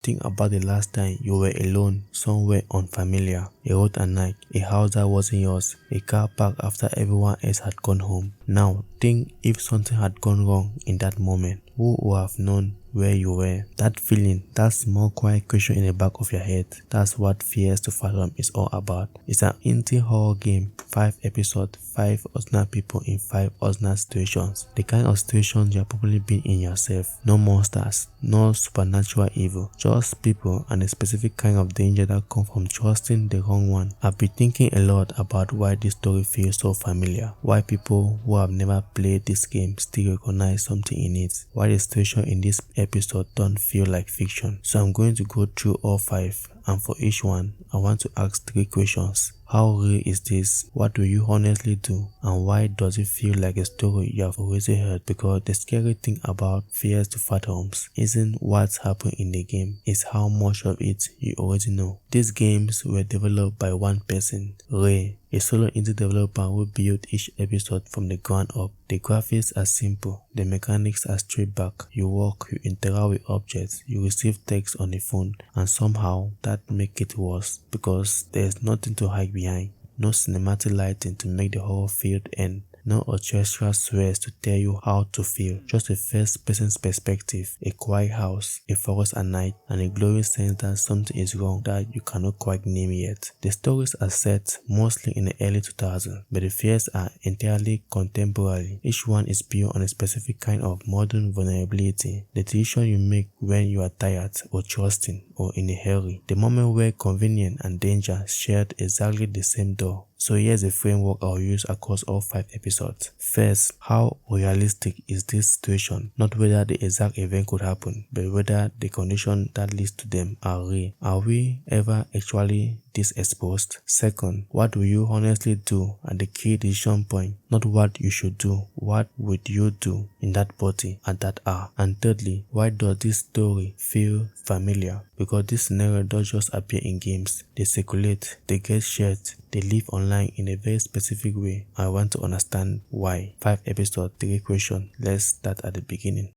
Think about the last time you were alone, somewhere unfamiliar, a road at night, a house that wasn't yours, a car parked after everyone else had gone home. Now, think if something had gone wrong in that moment. Who would have known where you were? That feeling, that small quiet question in the back of your head, that's what Fears to Fathom is all about. It's an indie horror game, 5 episodes, 5 ordinary people in 5 ordinary situations. The kind of situations you have probably been in yourself. No monsters, no supernatural evil, just people and a specific kind of danger that comes from trusting the wrong one. I've been thinking a lot about why this story feels so familiar, why people who have never played this game still recognize something in it, why the situation in this episode don't feel like fiction. So I'm going to go through all 5, and for each one, I want to ask 3 questions. How real is this? What do you honestly do? And why does it feel like a story you have already heard? Because the scary thing about Fears to Fathoms isn't what's happened in the game, it's how much of it you already know. These games were developed by one person, Ray, a solo indie developer who built each episode from the ground up. The graphics are simple, the mechanics are straight back. You walk, you interact with objects, you receive text on the phone, and somehow that makes it worse because there's nothing to hide behind. No cinematic lighting to make the horror feel end. No orchestral swears to tell you how to feel, just a first person's perspective, a quiet house, a forest at night, and a glowing sense that something is wrong that you cannot quite name yet. The stories are set mostly in the early 2000s, but the fears are entirely contemporary. Each one is built on a specific kind of modern vulnerability, the decision you make when you are tired or trusting or in a hurry, the moment where convenience and danger shared exactly the same door. So here's a framework I'll use across all 5 episodes. First, how realistic is this situation? Not whether the exact event could happen, but whether the conditions that leads to them are real. Are we ever actually this exposed? Second, what do you honestly do at the key decision point? Not what you should do, what would you do in that party at that hour? And thirdly, why does this story feel familiar? Because this scenario does just appear in games. They circulate, they get shared, they live online in a very specific way. I want to understand why. 5 episodes, 3 questions. Let's start at the beginning.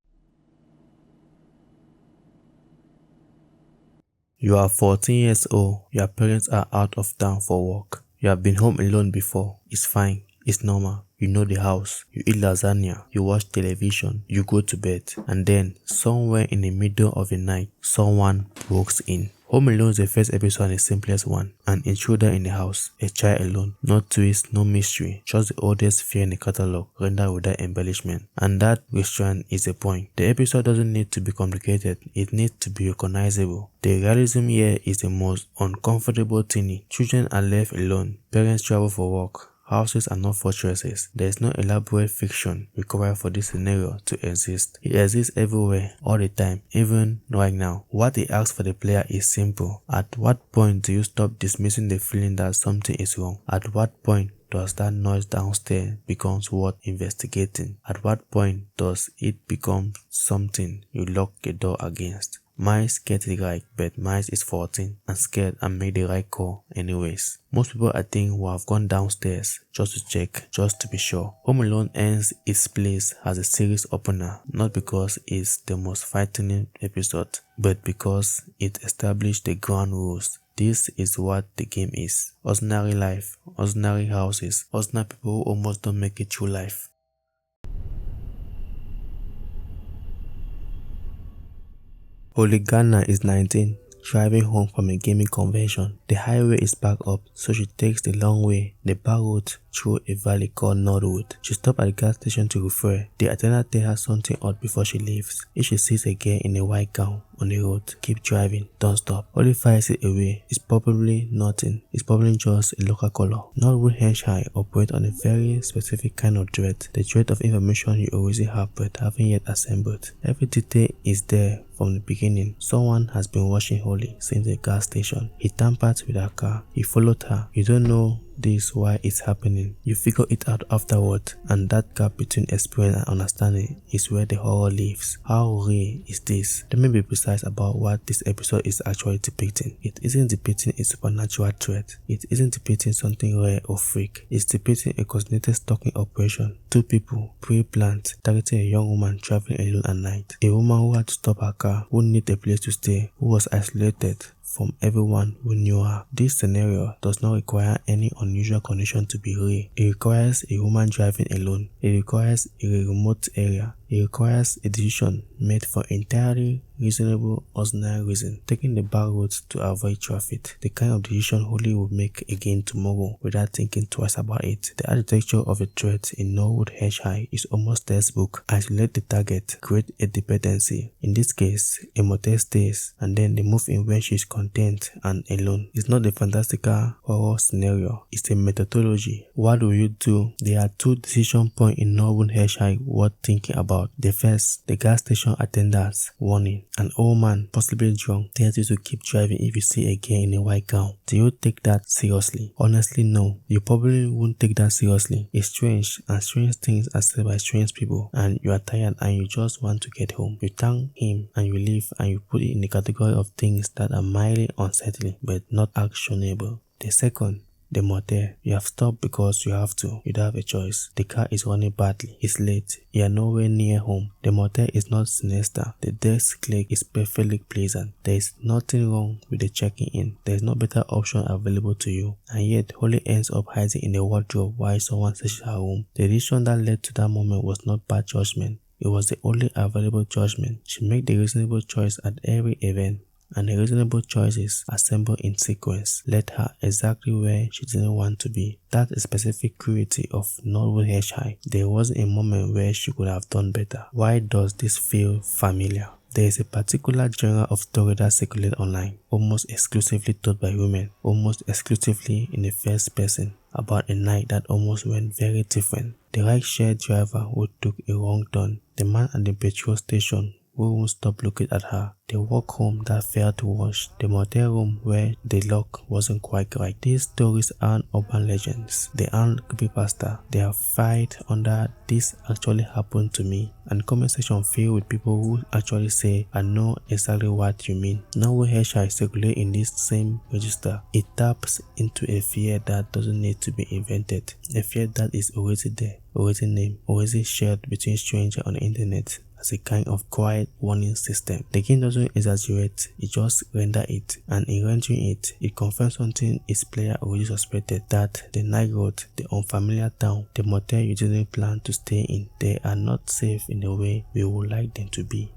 You are 14 years old. Your parents are out of town for work. You have been home alone before. It's fine. It's normal. You know the house. You eat lasagna. You watch television. You go to bed. And then, somewhere in the middle of the night, someone walks in. Home Alone is the first episode and the simplest one. An intruder in the house, a child alone, no twist, no mystery, just the oldest fear in the catalog, rendered without embellishment. And that restraint is the point. The episode doesn't need to be complicated, it needs to be recognizable. The realism here is the most uncomfortable thing. Children are left alone, parents travel for work. Houses are not fortresses. There is no elaborate fiction required for this scenario to exist. It exists everywhere, all the time, even right now. What it asks for the player is simple. At what point do you stop dismissing the feeling that something is wrong? At what point does that noise downstairs becomes worth investigating? At what point does it become something you lock the door against? Miles gets it right, but Miles is 14 and scared and made the right call anyways. Most people I think will have gone downstairs just to check, just to be sure. Home Alone ends its place as a series opener, not because it's the most frightening episode, but because it established the ground rules. This is what the game is. Ordinary life, ordinary houses, ordinary people who almost don't make it through life. Holly Gardner is 19, driving home from a gaming convention. The highway is backed up, so she takes the long way, the back road through a valley called Norwood. She stops at the gas station to refuel. The attendant tells her something odd before she leaves. If she sees a girl in a white gown on the road, keep driving, don't stop. Holly fires it away. It's probably nothing. It's probably just a local color. Norwood Hitchhike operates on a very specific kind of dread. The dread of information you already have but haven't yet assembled. Every detail is there from the beginning. Someone has been watching Holly since the gas station. He tampered with her car. He followed her. You don't know this while it's happening. You figure it out afterward, and that gap between experience and understanding is where the horror lives. How real is this? Let me be precise about what this episode is actually depicting. It isn't depicting a supernatural threat. It isn't depicting something rare or freak. It's depicting a coordinated stalking operation. Two people, pre-planned, targeting a young woman traveling alone at night. A woman who had to stop her car, who needed a place to stay, who was isolated from everyone who knew her. This scenario does not require any unusual condition to be real. It requires a woman driving alone. It requires a remote area. It requires a decision made for entirely reasonable, ordinary reason, taking the back roads to avoid traffic. The kind of decision Holly would make again tomorrow without thinking twice about it. The architecture of a threat in Norwood Hitchhike is almost textbook. Isolate the target, create a dependency. In this case, a motel stays, and then they move in when she is content and alone. It's not a fantastical horror scenario. It's a methodology. What do you do? There are two decision points in Norwood Hitchhike worth thinking about. The first, the gas station attendant's warning. An old man, possibly drunk, tells you to keep driving if you see a girl in a white gown. Do you take that seriously? Honestly, no. You probably won't take that seriously. It's strange, and strange things are said by strange people, and you are tired and you just want to get home. You thank him and you leave, and you put it in the category of things that are mildly unsettling but not actionable. The second, the motel. You have stopped because you have to. You don't have a choice. The car is running badly. It's late. You are nowhere near home. The motel is not sinister. The desk clerk is perfectly pleasant. There is nothing wrong with the checking in. There is no better option available to you. And yet, Holly ends up hiding in a wardrobe while someone searches her room. The decision that led to that moment was not bad judgment. It was the only available judgment. She made the reasonable choice at every event, and the reasonable choices assemble in sequence led her exactly where she didn't want to be. That specific quality of Norwood Hitchhike. There wasn't a moment where she could have done better. Why does this feel familiar? There is a particular genre of story that circulates online, almost exclusively told by women, almost exclusively in the first person, about a night that almost went very different. The rideshare driver who took a wrong turn, the man at the petrol station who won't stop looking at her, the walk home that failed to wash, the motel room where the lock wasn't quite right. These stories aren't urban legends. They aren't creepypasta. They are fight under "this actually happened to me," and comment section filled with people who actually say, "I know exactly what you mean." Norwood Hitchhike circulate in this same register. It taps into a fear that doesn't need to be invented. A fear that is already there, already named, already shared between strangers on the internet as a kind of quiet warning system. The game doesn't exaggerate, it just renders it, and in rendering it, it confirms something its player already suspected, that the night road, the unfamiliar town, the motel you didn't plan to stay in, they are not safe in the way we would like them to be.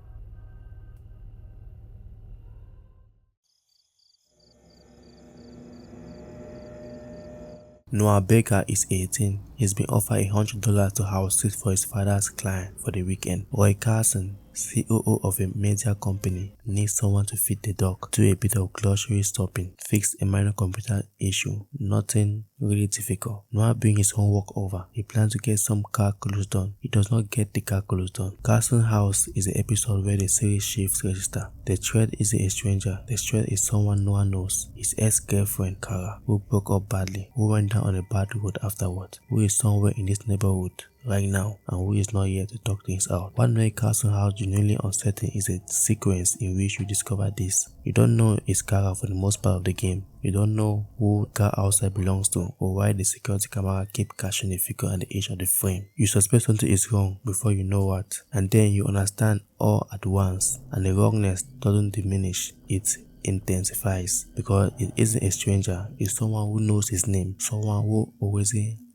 Noah Baker is 18. He's been offered $100 to house sit for his father's client for the weekend. Roy Carson, COO of a media company, needs someone to feed the dog, do a bit of grocery shopping, fix a minor computer issue. Nothing really difficult. Noah brings his homework over. He plans to get some car clothes done. He does not get the car clothes done. Carson House is the episode where the series shifts register. The threat isn't a stranger. The threat is someone Noah knows. His ex-girlfriend, Kara, who broke up badly, who went down on a bad road afterward, who is somewhere in this neighborhood right now and who is not here to talk things out. What makes Carson House genuinely uncertain is a sequence in which you discover this. You don't know it's Kara for the most part of the game. You don't know who car outside belongs to or why the security camera keep catching the figure at the edge of the frame. You suspect something is wrong before you know what, and then you understand all at once, and the wrongness doesn't diminish, it intensifies, because it isn't a stranger, it's someone who knows his name, someone who always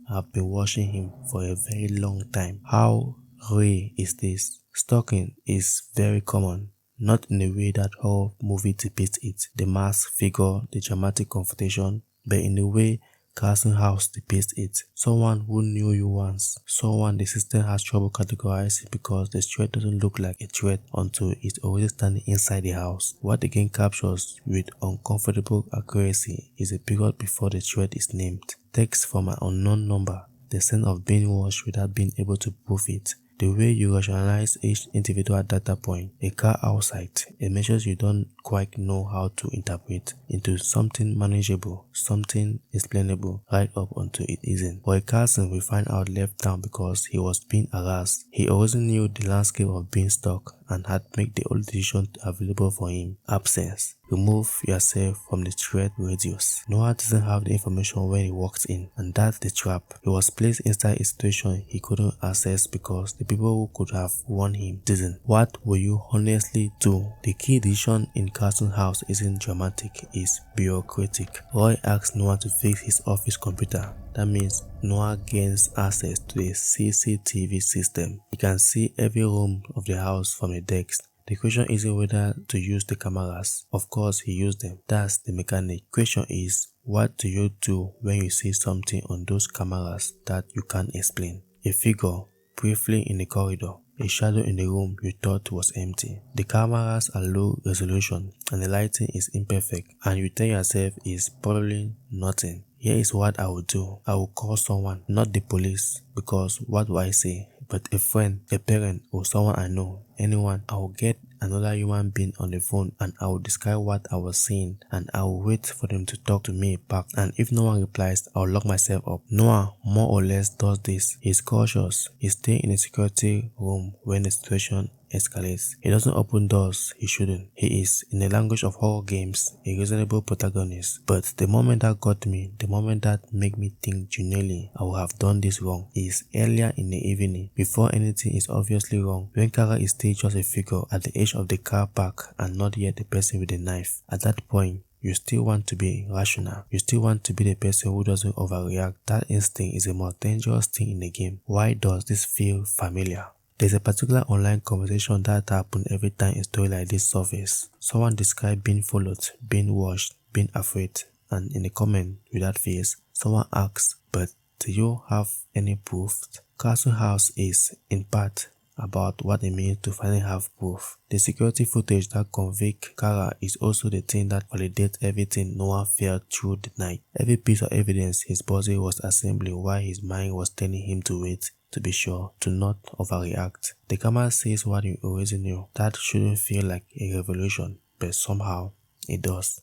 have been watching him for a very long time. How real is this? Stalking is very common, not in the way that horror movie depicts it, the masked figure, the dramatic confrontation, but in the way Carson House depicts it. Someone who knew you once, someone the system has trouble categorizing because the threat doesn't look like a threat until it's already standing inside the house. What the game captures with uncomfortable accuracy is a period before the threat is named. Text from an unknown number, the sense of being watched without being able to prove it, The way you rationalize each individual data point, a car outside, it measures you don't quite know how to interpret into something manageable, something explainable, right up until it isn't. For a Carson, we find out left down because he was being harassed. He always knew the landscape of being stuck and had made the only decision available for him: absence. Remove yourself from the threat radius. Noah doesn't have the information when he walked in, and that's the trap. He was placed inside a situation he couldn't access because the people who could have warned him didn't. What will you honestly do? The key decision in Carson House isn't dramatic, it's bureaucratic. Roy asks Noah to fix his office computer. That means Noah gains access to a CCTV system. He can see every room of the house from a desk. The question isn't whether to use the cameras. Of course, he used them. That's the mechanic. Question is, what do you do when you see something on those cameras that you can't explain? A figure briefly in the corridor. A shadow in the room you thought was empty. The cameras are low resolution and the lighting is imperfect, and you tell yourself it's probably nothing. Here is what I would do. I will call someone, not the police, because what do I say? But a friend, a parent, or someone I know, anyone. I will get another human being on the phone and I will describe what I was seeing, and I will wait for them to talk to me back, and if no one replies, I'll lock myself up. Noah more or less does this. He's cautious. He stays in a security room when the situation escalates. He doesn't open doors he shouldn't. He is, in the language of horror games, a reasonable protagonist. But the moment that got me, the moment that made me think genuinely I would have done this wrong, is earlier in the evening, before anything is obviously wrong, when Kara is still just a figure at the edge of the car park and not yet the person with the knife. At that point, you still want to be rational. You still want to be the person who doesn't overreact. That instinct is the most dangerous thing in the game. Why does this feel familiar? There's a particular online conversation that happens every time a story like this surfaces. Someone described being followed, being watched, being afraid, and in the comment with that face, someone asks, but do you have any proof? Carson House is, in part, about what it means to finally have proof. The security footage that convict Kara is also the thing that validates everything Noah felt through the night. Every piece of evidence his body was assembling while his mind was telling him to wait, to be sure, to not overreact. The camera says what you already knew. That shouldn't feel like a revelation, but somehow it does.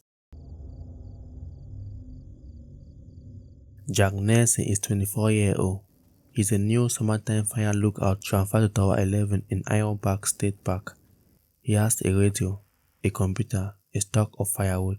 Jack Nelson is 24-year-old. He's a new summertime fire lookout transferred to Tower 11 in Ironbark State Park. He has a radio, a computer, a stock of firewood,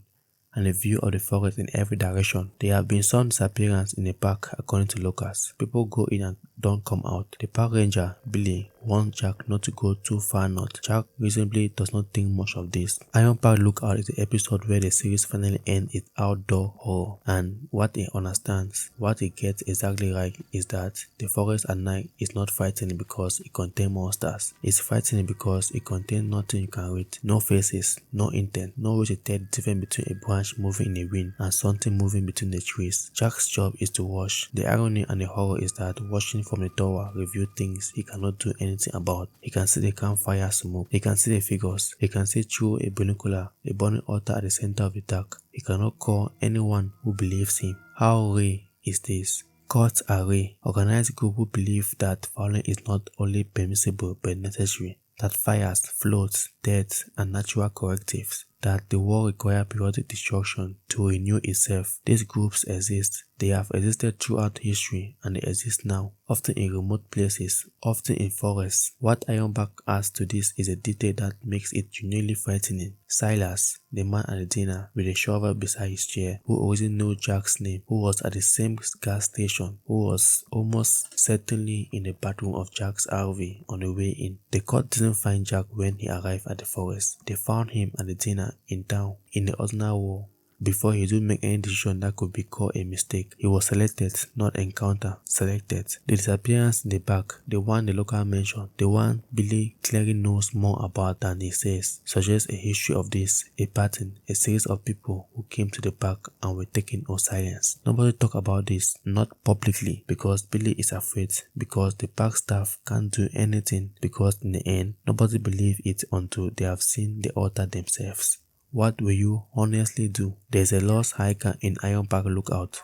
and a view of the forest in every direction. There have been some disappearances in the park according to locals. People go in and don't come out. The park ranger, Billy, warns Jack not to go too far north. Jack reasonably does not think much of this. Ironbark Lookout is the episode where the series finally ends its outdoor horror, and what he understands, what he gets exactly right, is that the forest at night is not frightening because it contains monsters. It's frightening because it contains nothing you can read. No faces, no intent, no way to tell the difference between a branch moving in the wind and something moving between the trees. Jack's job is to watch. The irony and the horror is that watching from the tower reveals things he cannot do anything about. He can see the campfire smoke. He can see the figures. He can see through a binocular, a burning altar at the center of the dark. He cannot call anyone who believes him. How rare is this? Cults are rare. Organized groups who believe that violence is not only permissible but necessary. That fires, floods, deaths, and natural correctives. That the world requires periodic destruction to renew itself. These groups exist. They have existed throughout history, and they exist now, often in remote places, often in forests. What Ironbark adds to this is a detail that makes it genuinely frightening. Silas, the man at the dinner with a shovel beside his chair, who already knew Jack's name, who was at the same gas station, who was almost certainly in the bathroom of Jack's RV on the way in. The court didn't find Jack when he arrived at the forest. They found him at the dinner in town, in the ordinary world. Before he would make any decision that could be called a mistake. He was selected, not encounter, selected. The disappearance in the back, the one the local mentioned, the one Billy clearly knows more about than he says, suggests a history of this, a pattern, a series of people who came to the park and were taken or silenced. Nobody talk about this, not publicly, because Billy is afraid, because the park staff can't do anything, because in the end, nobody believes it until they have seen the altar themselves. What will you honestly do? There's a lost hiker in Ironbark Lookout.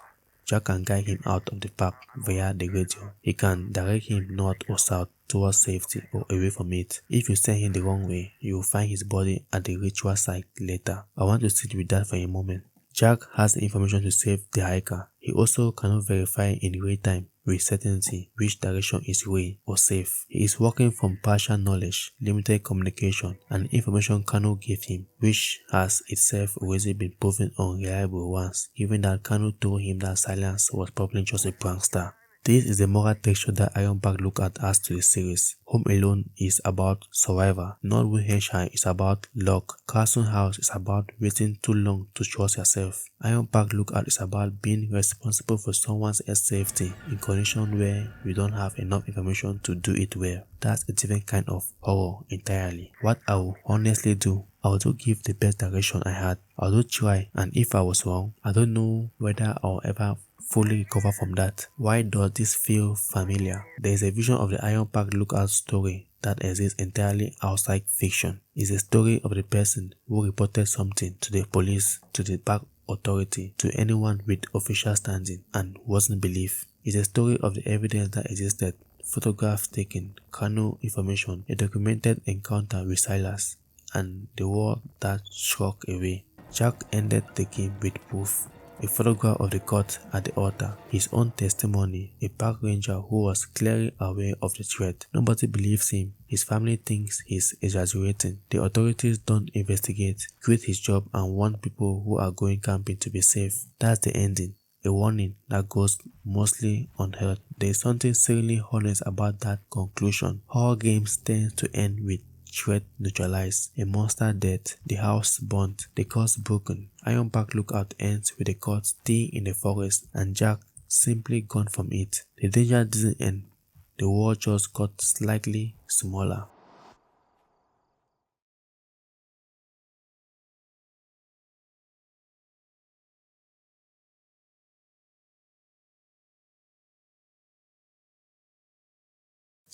Jack can guide him out of the park via the radio. He can direct him north or south towards safety or away from it. If you send him the wrong way, you will find his body at the ritual site later. I want to sit with that for a moment. Jack has the information to save the hiker. He also cannot verify in real time with certainty which direction is way or safe. He is working from partial knowledge, limited communication, and information Kanu gave him, which has itself already been proven unreliable once, given that Kanu told him that Silence was probably just a prankster. This is the moral texture that Ironbark Lookout adds to the series. Home Alone is about survival. Norwood Hitchhike is about luck. Carson House is about waiting too long to trust yourself. Ironbark Lookout is about being responsible for someone else's safety in conditions where you don't have enough information to do it well. That's a different kind of horror entirely. What I will honestly do, I will give the best direction I had. I will try, and if I was wrong, I don't know whether I'll ever fully recover from that. Why does this feel familiar? There is a vision of the Ironbark Lookout story that exists entirely outside fiction. It's a story of the person who reported something to the police, to the park authority, to anyone with official standing, and wasn't believed. It's a story of the evidence that existed, photographs taken, Kanu information, a documented encounter with Silas, and the world that struck away. Jack ended the game with proof. A photograph of the court at the altar, his own testimony, a park ranger who was clearly aware of the threat. Nobody believes him. His family thinks he's exaggerating. The authorities don't investigate, quit his job, and want people who are going camping to be safe. That's the ending. A warning that goes mostly unheard. There is something seriously honest about that conclusion. Horror games tend to end with threat neutralized, a monster dead, the house burnt, the curse broken. Ironbark Lookout ends with the court still in the forest and Jack simply gone from it. The danger didn't end. The world just got slightly smaller.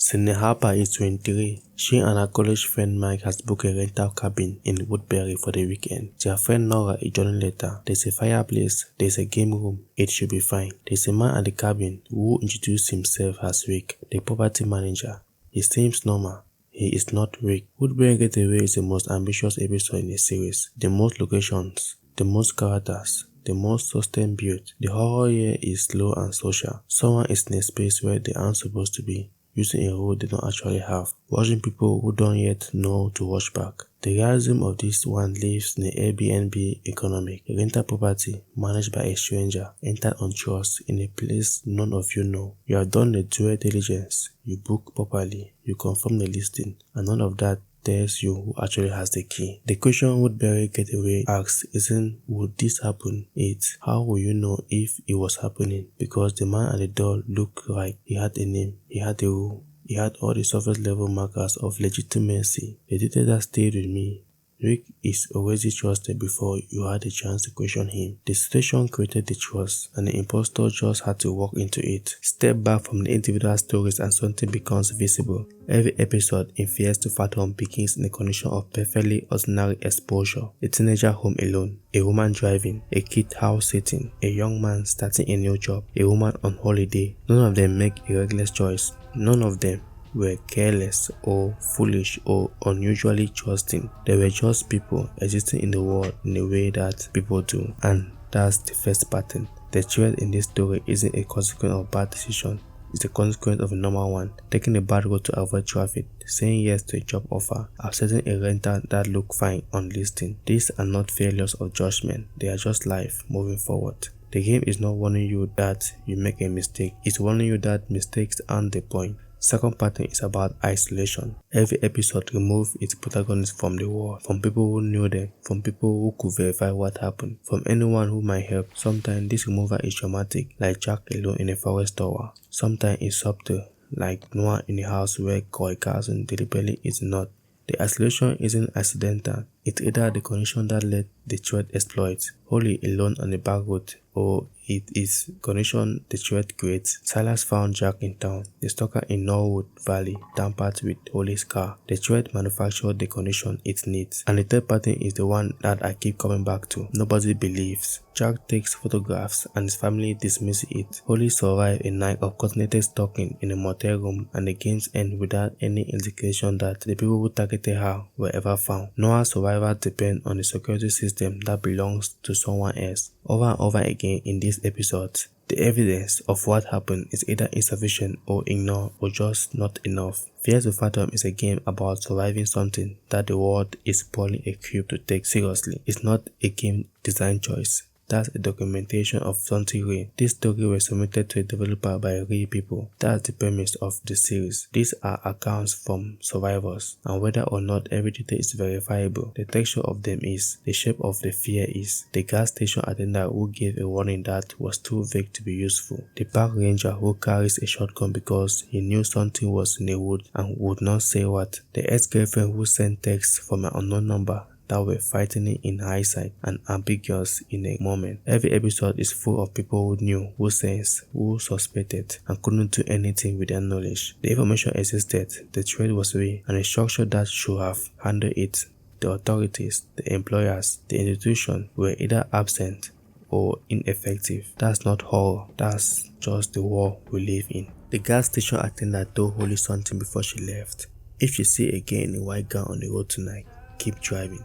Sydney Harper is 23. She and her college friend Mike has booked a rental cabin in Woodbury for the weekend. Their friend Nora is joining later. There's a fireplace, there's a game room, it should be fine. There's a man at the cabin who introduced himself as Rick, the property manager. He seems normal. He is not Rick. Woodbury Getaway is the most ambitious episode in the series. The most locations, the most characters, the most sustained build. The horror here is slow and social. Someone is in a space where they aren't supposed to be, using a role they don't actually have, watching people who don't yet know to watch back. The realism of this one lives in the Airbnb economic, a rental property managed by a stranger, entered on trust in a place none of you know. You have done the due diligence, you book properly, you confirm the listing, and none of that tells you who actually has the key. The question Woodbury Getaway asks isn't would this happen, it's how will you know if it was happening, because the man at the door looked like he had a name, he had a rule, he had all the surface level markers of legitimacy. The detail that stayed with me. Rick is already trusted before you had a chance to question him. The situation created the trust, and the impostor just had to walk into it. Step back from the individual stories and something becomes visible. Every episode in Fears to Fathom begins in a condition of perfectly ordinary exposure. A teenager home alone, a woman driving, a kid house sitting, a young man starting a new job, a woman on holiday. None of them make a reckless choice. None of them were careless or foolish or unusually trusting. They were just people existing in the world in a way that people do, and that's the first pattern. The threat in this story isn't a consequence of bad decision, it's a consequence of a normal one. Taking a bad road to avoid traffic, saying yes to a job offer, accepting a rental that looked fine on listing. These are not failures of judgment, they are just life moving forward. The game is not warning you that you make a mistake, it's warning you that mistakes aren't the point. Second pattern is about isolation. Every episode removes its protagonist from the world, from people who knew them, from people who could verify what happened, from anyone who might help. Sometimes this removal is dramatic, like Jack alone in a forest tower. Sometimes it's subtle, like Noah in a house where Carson deliberately is not. The isolation isn't accidental, It's either the condition that led the threat exploit, wholly alone on the back road, or it is condition the threat creates. Silas found Jack in town, the stalker in Norwood Valley, tampered with Holly's car. The threat manufactured the condition it needs. And the third party is the one that I keep coming back to. Nobody believes. Jack takes photographs and his family dismisses it. Holly survived a night of coordinated stalking in a motel room, and the games end without any indication that the people who targeted her were ever found. Noah's survival depends on the security system that belongs to someone else. Over and over again in these episodes, the evidence of what happened is either insufficient or ignored or just not enough. Fear to Fathom is a game about surviving something that the world is poorly equipped to take seriously. It's not a game design choice. That's a documentation of something real. This story was submitted to a developer by real people. That's the premise of the series. These are accounts from survivors, and whether or not every detail is verifiable, the texture of them is, the shape of the fear is, the gas station attendant who gave a warning that was too vague to be useful, the park ranger who carries a shotgun because he knew something was in the wood and would not say what, the ex-girlfriend who sent texts from an unknown number that were frightening in hindsight and ambiguous in a moment. Every episode is full of people who knew, who sensed, who suspected, and couldn't do anything with their knowledge. The information existed, the threat was real, and the structure that should have handled it, the authorities, the employers, the institution, were either absent or ineffective. That's not horror, that's just the world we live in. The gas station attendant told Holly something before she left. If you see a girl in a white gown on the road tonight, keep driving.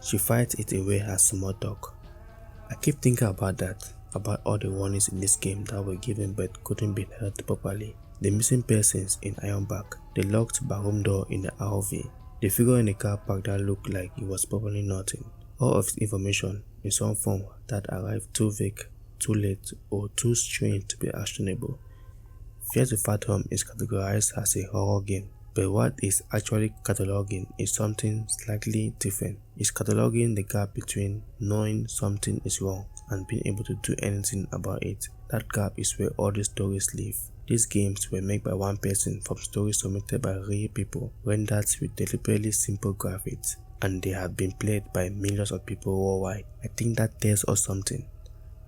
She fights it away as small talk. I keep thinking about that, about all the warnings in this game that were given but couldn't be held properly. The missing persons in Ironbark, the locked bathroom door in the RV, the figure in the car park that looked like it was probably nothing. All of this information in some form that arrived too vague, too late, or too strange to be actionable. Fear to Fathom is categorized as a horror game. But what is actually cataloging is something slightly different. It's cataloging the gap between knowing something is wrong and being able to do anything about it. That gap is where all the stories live. These games were made by one person from stories submitted by real people, rendered with deliberately simple graphics, and they have been played by millions of people worldwide. I think that tells us something,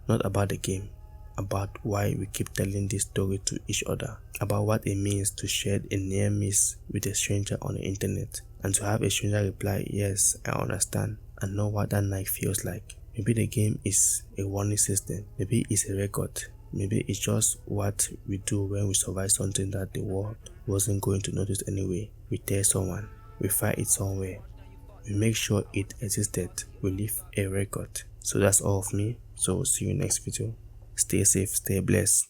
not about the game, about why we keep telling this story to each other, about what it means to share a near miss with a stranger on the internet, and to have a stranger reply, yes, I understand, and know what that night feels like. Maybe the game is a warning system, maybe it's a record, maybe it's just what we do when we survive something that the world wasn't going to notice anyway. We tell someone, we find it somewhere, we make sure it existed, we leave a record. So that's all of me, so see you next video. Stay safe, stay blessed.